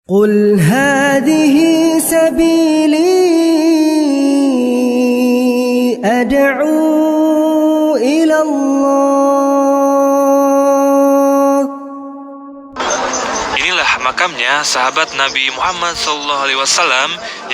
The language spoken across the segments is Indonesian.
قل هذه سبيلي أدعو إلى الله. Inilah makamnya sahabat Nabi Muhammad SAW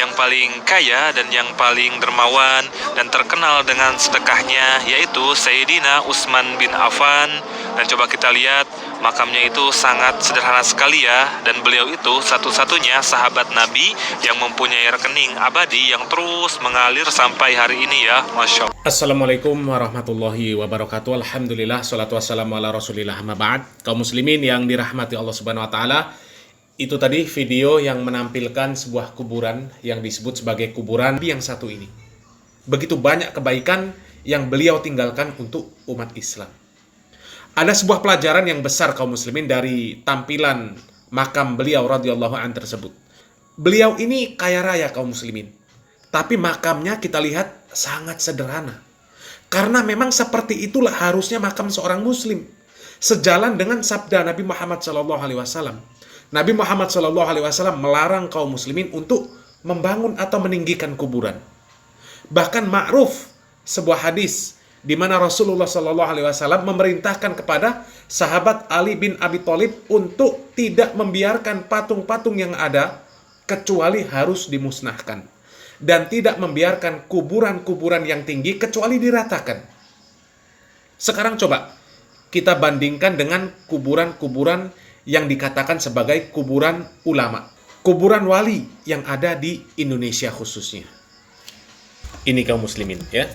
yang paling kaya dan yang paling dermawan dan terkenal dengan sedekahnya, yaitu Sayyidina Utsman bin Affan. Dan coba kita lihat, makamnya itu sangat sederhana sekali ya. Dan beliau itu satu-satunya sahabat Nabi yang mempunyai rekening abadi yang terus mengalir sampai hari ini ya. Masya Allah. Assalamualaikum warahmatullahi wabarakatuh. Alhamdulillah, salatu wassalamu ala rasulillah, amma ba'd. Kaum muslimin yang dirahmati Allah subhanahu wa ta'ala, itu tadi video yang menampilkan sebuah kuburan yang disebut sebagai kuburan yang satu ini. Begitu banyak kebaikan yang beliau tinggalkan untuk umat Islam. Ada sebuah pelajaran yang besar kaum muslimin dari tampilan makam beliau radhiyallahu an tersebut. Beliau ini kaya raya kaum muslimin, tapi makamnya kita lihat sangat sederhana. Karena memang seperti itulah harusnya makam seorang muslim. Sejalan dengan sabda Nabi Muhammad SAW. Nabi Muhammad SAW melarang kaum muslimin untuk membangun atau meninggikan kuburan. Bahkan ma'ruf sebuah hadis di mana Rasulullah SAW memerintahkan kepada sahabat Ali bin Abi Thalib untuk tidak membiarkan patung-patung yang ada kecuali harus dimusnahkan, dan tidak membiarkan kuburan-kuburan yang tinggi kecuali diratakan. Sekarang coba kita bandingkan dengan kuburan-kuburan yang dikatakan sebagai kuburan ulama, kuburan wali yang ada di Indonesia khususnya. Ini kaum muslimin ya.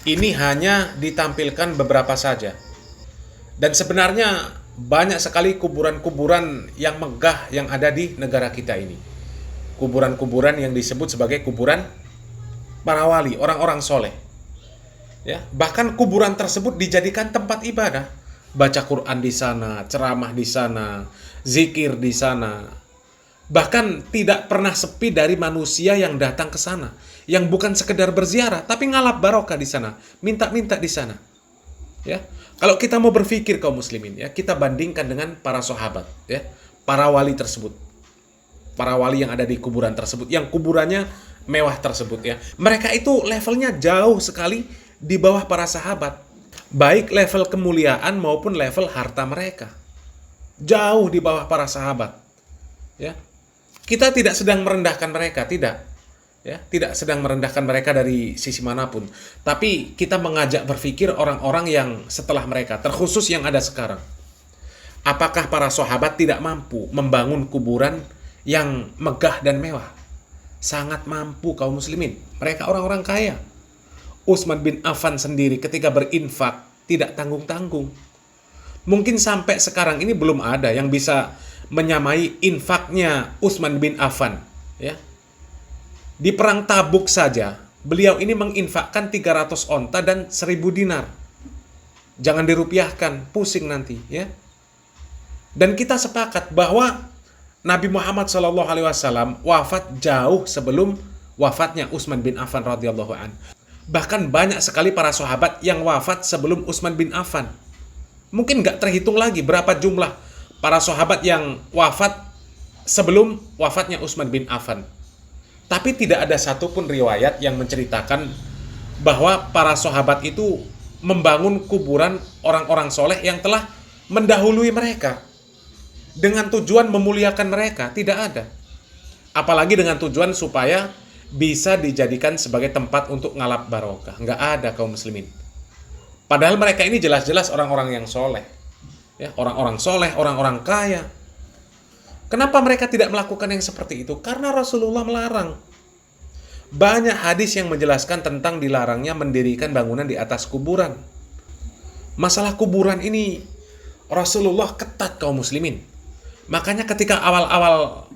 Ini hanya ditampilkan beberapa saja. Dan sebenarnya banyak sekali kuburan-kuburan yang megah yang ada di negara kita ini. Kuburan-kuburan yang disebut sebagai kuburan para wali, orang-orang soleh. Ya, bahkan kuburan tersebut dijadikan tempat ibadah. Baca Quran di sana, ceramah di sana, zikir di sana. Bahkan tidak pernah sepi dari manusia yang datang ke sana, yang bukan sekedar berziarah, tapi ngalap barokah di sana, minta-minta di sana. Ya, kalau kita mau berpikir kaum muslimin, ya, kita bandingkan dengan para sahabat, ya, para wali tersebut, para wali yang ada di kuburan tersebut, yang kuburannya mewah tersebut, ya, mereka itu levelnya jauh sekali di bawah para sahabat, baik level kemuliaan maupun level harta mereka, jauh di bawah para sahabat, ya. Kita tidak sedang merendahkan mereka, tidak. Ya, tidak sedang merendahkan mereka dari sisi manapun. Tapi kita mengajak berpikir orang-orang yang setelah mereka, terkhusus yang ada sekarang. Apakah para sahabat tidak mampu membangun kuburan yang megah dan mewah? Sangat mampu kaum muslimin. Mereka orang-orang kaya. Utsman bin Affan sendiri ketika berinfak tidak tanggung-tanggung. Mungkin sampai sekarang ini belum ada yang bisa menyamai infaknya Utsman bin Affan, ya. Di perang Tabuk saja beliau ini menginfakkan 300 onta dan 1000 dinar. Jangan dirupiahkan, pusing nanti, ya. Dan kita sepakat bahwa Nabi Muhammad SAW wafat jauh sebelum wafatnya Utsman bin Affan radhiyallahu an. Bahkan banyak sekali para sahabat yang wafat sebelum Utsman bin Affan. Mungkin nggak terhitung lagi berapa jumlah para sahabat yang wafat sebelum wafatnya Utsman bin Affan. Tapi tidak ada satupun riwayat yang menceritakan bahwa para sahabat itu membangun kuburan orang-orang soleh yang telah mendahului mereka dengan tujuan memuliakan mereka. Tidak ada. Apalagi dengan tujuan supaya bisa dijadikan sebagai tempat untuk ngalap barokah. Nggak ada kaum muslimin. Padahal mereka ini jelas-jelas orang-orang yang soleh. Ya, orang-orang soleh, orang-orang kaya. Kenapa mereka tidak melakukan yang seperti itu? Karena Rasulullah melarang. Banyak hadis yang menjelaskan tentang dilarangnya mendirikan bangunan di atas kuburan. Masalah kuburan ini Rasulullah ketat kaum muslimin. Makanya ketika awal-awal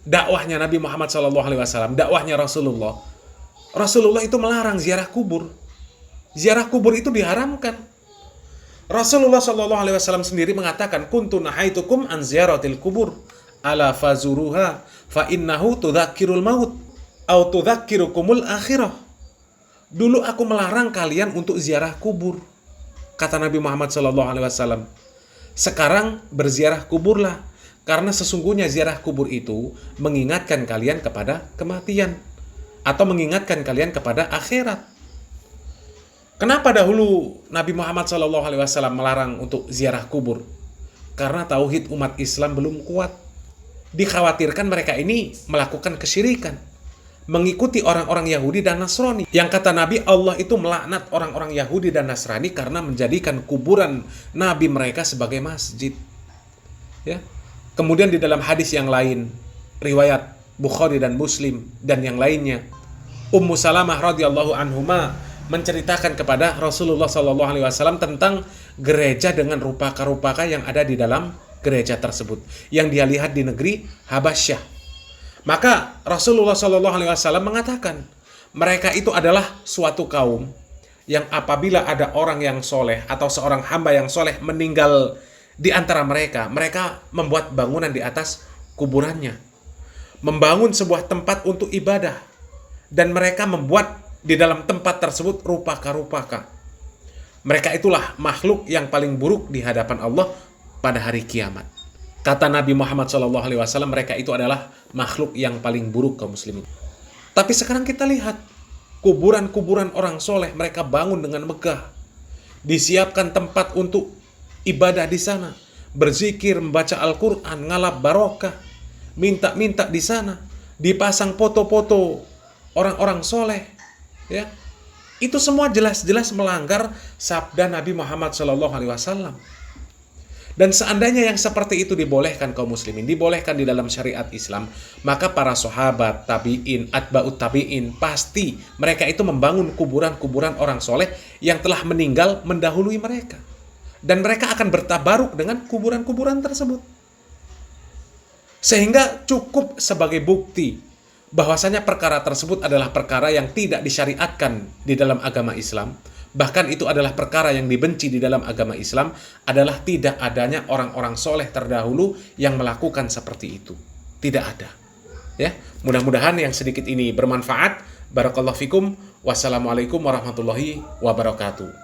dakwahnya Nabi Muhammad SAW, dakwahnya Rasulullah itu melarang ziarah kubur. Ziarah kubur itu diharamkan. Rasulullah SAW sendiri mengatakan, kuntu nahaitukum an ziyaratil kubur ala fazuruha fa innahu tudzakkirul maut au tudzakkirukumul akhirah. Dulu aku melarang kalian untuk ziarah kubur, kata Nabi Muhammad SAW. Sekarang berziarah kuburlah, Karena sesungguhnya ziarah kubur itu mengingatkan kalian kepada kematian atau mengingatkan kalian kepada akhirat. Kenapa dahulu Nabi Muhammad SAW melarang untuk ziarah kubur? Karena tauhid umat Islam belum kuat. Dikhawatirkan mereka ini melakukan kesyirikan, mengikuti orang-orang Yahudi dan Nasrani. Yang kata Nabi, Allah itu melaknat orang-orang Yahudi dan Nasrani karena menjadikan kuburan Nabi mereka sebagai masjid. Ya. Kemudian di dalam hadis yang lain, riwayat Bukhari dan Muslim dan yang lainnya, Ummu Salamah radhiyallahu anhuma menceritakan kepada Rasulullah SAW tentang gereja dengan rupaka-rupaka yang ada di dalam gereja tersebut yang dia lihat di negeri Habasyah. Maka Rasulullah SAW mengatakan mereka itu adalah suatu kaum yang apabila ada orang yang soleh atau seorang hamba yang soleh meninggal di antara mereka, mereka membuat bangunan di atas kuburannya, membangun sebuah tempat untuk ibadah, dan mereka membuat di dalam tempat tersebut rupaka-rupaka. Mereka itulah makhluk yang paling buruk di hadapan Allah pada hari kiamat. Kata Nabi Muhammad SAW, mereka itu adalah makhluk yang paling buruk kaum muslimin. Tapi sekarang kita lihat kuburan-kuburan orang soleh mereka bangun dengan megah, disiapkan tempat untuk ibadah di sana, berzikir, membaca Al-Quran, ngalap barokah, minta-minta di sana, dipasang foto-foto orang-orang soleh. Ya, itu semua jelas-jelas melanggar sabda Nabi Muhammad SAW. Dan seandainya yang seperti itu dibolehkan kaum muslimin, dibolehkan di dalam syariat Islam, maka para sahabat, tabi'in, atba'ut tabi'in, pasti mereka itu membangun kuburan-kuburan orang soleh yang telah meninggal mendahului mereka. Dan mereka akan bertabaruk dengan kuburan-kuburan tersebut. Sehingga cukup sebagai bukti bahwasanya perkara tersebut adalah perkara yang tidak disyariatkan di dalam agama Islam. Bahkan itu adalah perkara yang dibenci di dalam agama Islam, adalah tidak adanya orang-orang soleh terdahulu yang melakukan seperti itu. Tidak ada. Ya, mudah-mudahan yang sedikit ini bermanfaat. Barakallahu fikum. Wassalamualaikum warahmatullahi wabarakatuh.